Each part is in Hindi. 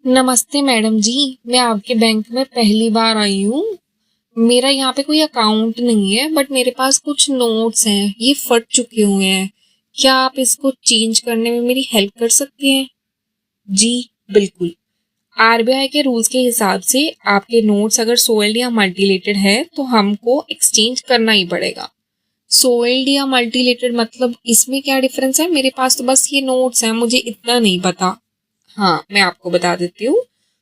नमस्ते मैडम जी। मैं आपके बैंक में पहली बार आई हूँ। मेरा यहाँ पे कोई अकाउंट नहीं है, बट मेरे पास कुछ नोट्स हैं, ये फट चुके हुए हैं। क्या आप इसको चेंज करने में मेरी हेल्प कर सकते हैं? जी बिल्कुल। आरबीआई के रूल्स के हिसाब से आपके नोट्स अगर सोल्ड या मल्टीलेटेड है तो हमको एक्सचेंज करना ही पड़ेगा। सोल्ड या मल्टीलेटेड मतलब इसमें क्या डिफरेंस है? मेरे पास तो बस ये नोट्स हैं, मुझे इतना नहीं पता। हाँ, मैं आपको बता देती हूँ।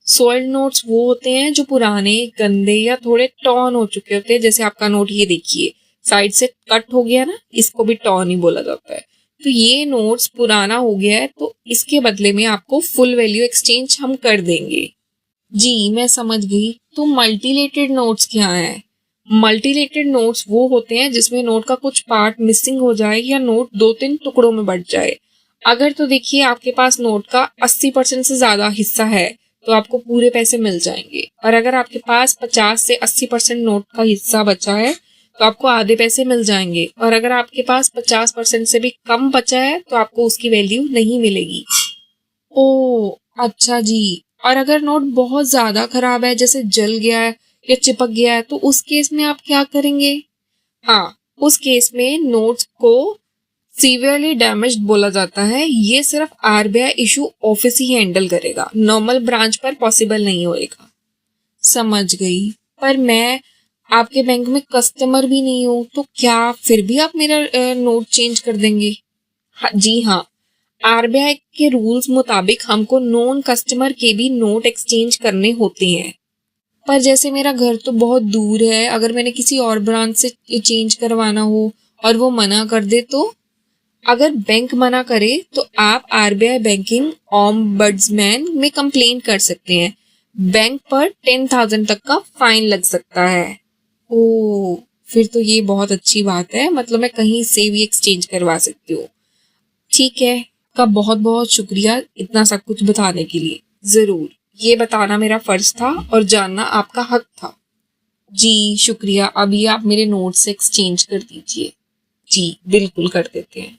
सोल्ड नोट्स वो होते हैं जो पुराने, गंदे या थोड़े टॉर्न हो चुके होते हैं। जैसे आपका नोट ये देखिए, साइड से कट हो गया ना, इसको भी टॉर्न ही बोला जाता है। तो ये नोट्स पुराना हो गया है, तो इसके बदले में आपको फुल वैल्यू एक्सचेंज हम कर देंगे। जी मैं समझ गई। तो मल्टीलेटेड नोट्स क्या है? मल्टीलेटेड नोट्स वो होते हैं जिसमें नोट का कुछ पार्ट मिसिंग हो जाए या नोट 2-3 टुकड़ों में बट जाए। अगर तो देखिए आपके पास नोट का 80% से ज्यादा हिस्सा है तो आपको पूरे पैसे मिल जाएंगे, और अगर आपके पास 50 से 80% नोट का हिस्सा बचा है तो आपको आधे पैसे मिल जाएंगे, और अगर आपके पास 50% से भी कम बचा है तो आपको उसकी वैल्यू नहीं मिलेगी। ओ अच्छा जी। और अगर नोट बहुत ज्यादा खराब है, जैसे जल गया है या चिपक गया है, तो उस केस में आप क्या करेंगे? हाँ, उस केस में नोट्स को सीवियरली डैमेज्ड बोला जाता है। ये सिर्फ आरबीआई इशू ऑफिस ही हैंडल करेगा, नॉर्मल ब्रांच पर पॉसिबल नहीं होएगा। समझ गई। पर मैं आपके बैंक में कस्टमर भी नहीं हूँ, तो क्या फिर भी आप मेरा नोट चेंज कर देंगे? हाँ, जी हाँ। आरबीआई के रूल्स मुताबिक हमको नॉन कस्टमर के भी नोट एक्सचेंज करने होते हैं। पर जैसे मेरा घर तो बहुत दूर है, अगर मैंने किसी और ब्रांच से चेंज करवाना हो और वो मना कर दे तो? अगर बैंक मना करे तो आप आरबीआई बैंकिंग ओम्बड्समैन में कंप्लेंट कर सकते हैं। बैंक पर 10,000 तक का फाइन लग सकता है। ओ, फिर तो ये बहुत अच्छी बात है, मतलब मैं कहीं से भी एक्सचेंज करवा सकती हूँ। ठीक है, का बहुत बहुत शुक्रिया इतना सब कुछ बताने के लिए। जरूर, ये बताना मेरा फर्ज था और जानना आपका हक था। जी शुक्रिया। अभी आप मेरे नोट से एक्सचेंज कर दीजिए। जी बिल्कुल कर देते हैं।